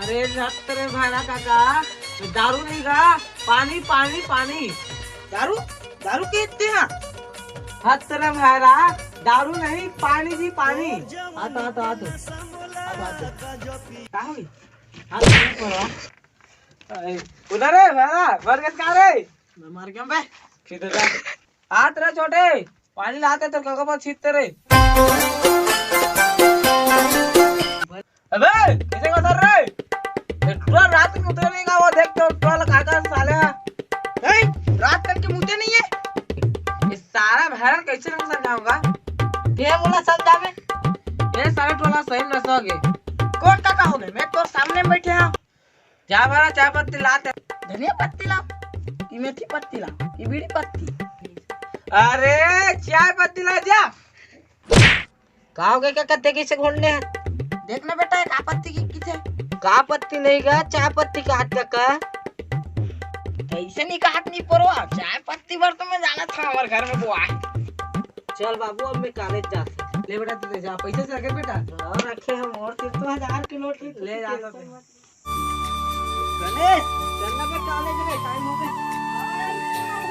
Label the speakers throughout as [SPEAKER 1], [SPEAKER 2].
[SPEAKER 1] अरे रक्त रे भाड़ा काका, दारू नहीं का, पानी पानी पानी।
[SPEAKER 2] दारू दारू के इतने हैं?
[SPEAKER 1] हत रे भाड़ा, दारू नहीं पानी जी पानी। आतो आतो आतो आतो
[SPEAKER 2] का हुई?
[SPEAKER 1] आतो करो। उधर है भाड़ा, बरगद का रे?
[SPEAKER 2] मैं मर गया बे।
[SPEAKER 1] किधर जा? हाथ रे छोटे, पानी लाते तो काका पास छीटते रे। अबे किसे को उतर रे? ट्रोल रात में उतरे नहीं का वो देख तो ट्रोल काका साले।
[SPEAKER 2] रात तक के मुझे नहीं है।
[SPEAKER 1] इस सारा भैरन कैसे मैं समझाऊंगा?
[SPEAKER 2] ये बोला समझावे।
[SPEAKER 1] ये सारे टोला सही न सके।
[SPEAKER 2] कौन काका हो गए? मैं तो सामने बैठे हैं।
[SPEAKER 1] जा भरा चाय पत्ती लाते।
[SPEAKER 2] धनिया पत्ती लाओ, कि मेथी पत्ती लाओ, कि बीड़ी पत्ती?
[SPEAKER 1] अरे चाय पत्ती ला जा।
[SPEAKER 2] कहोगे क्या कत्ते किसे घोड़ने हैं? देखना बेटा का पत्ती की किसे?
[SPEAKER 1] का पत्ती नहीं का चाय पत्ती का हाथ का।
[SPEAKER 2] ऐसे नहीं का हाथ नहीं परो। चाय पत्ती भर तो मैं जाना था हमारे घर में बुआ।
[SPEAKER 1] चल बाबू अब मैं कॉलेज जाते। ले बेटा तू जा पैसे से रखे बेटा।
[SPEAKER 2] और रखे हम और सिर्फ तो 1000 की नोट
[SPEAKER 1] ले जा तो।
[SPEAKER 2] गणेश चलना पे कॉलेज में टाइम हो गया।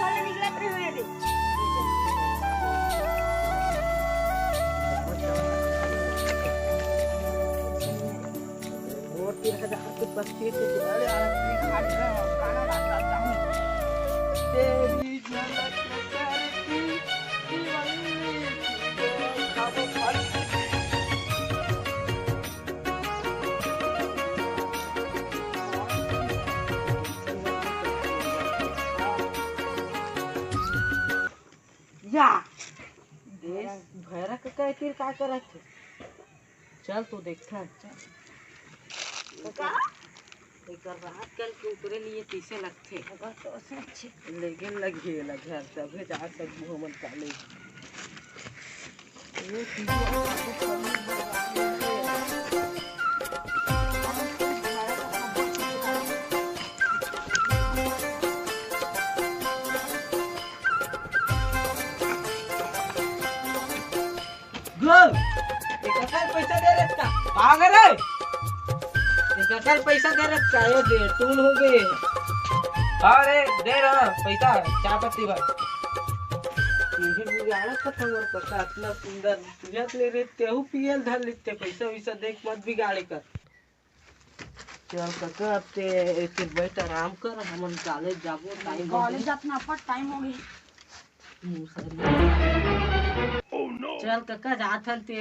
[SPEAKER 2] घरे निकलते हुए थे। और 3000 के पत्ती से अरे खाना डालता हूं। तेरी झलक करती दीवानी खाबो फल। या देश भैरा का फिर का करत थे?
[SPEAKER 1] चल तू देखता है।
[SPEAKER 2] का
[SPEAKER 1] एक रात कल के ऊपरे लिए कैसे लगते।
[SPEAKER 2] अगर तो सच्ची
[SPEAKER 1] लेकिन लगे लगे तबे जा तक मोहम्मद कॉलेज।
[SPEAKER 2] वो चीजें
[SPEAKER 1] कल पैसा दे रहे का कहाँ गए रे? कल पैसा दे रहे का ये दे टूल हो गए। अरे दे रहा पैसा चाय पत्ती भर। ये बिगाड़ा तो हमर पक्का इतना सुंदर तुझे ले रे तेहू पियल धर लेते पैसा वैसा देख मत बिगाड़े कर। चल काका अब ते फिर बैठ आराम कर हम कॉलेज जाबो टाइम
[SPEAKER 2] कॉलेज अपना पर टाइम हो गई।
[SPEAKER 1] चल काका जात हन ते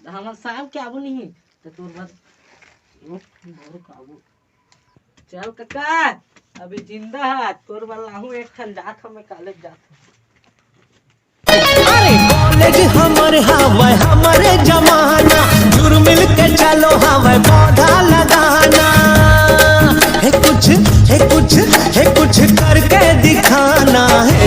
[SPEAKER 1] हमर शाम के आबू नहीं तो तोर बस बहुत आबू। चल काका अभी जिंदा है तोर वाला हूं एक ठन जात हम कॉलेज जात।
[SPEAKER 3] अरे कॉलेज हमर हवे हमरे जमाना जुर मिल के चलो हवे पौधा लगाना है कुछ करके दिखाना है।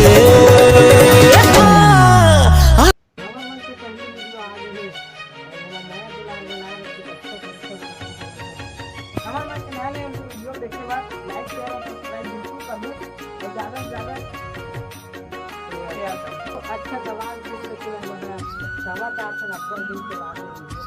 [SPEAKER 1] अच्छा सवाल पूछ के समाचार से अपन दिन के बारे में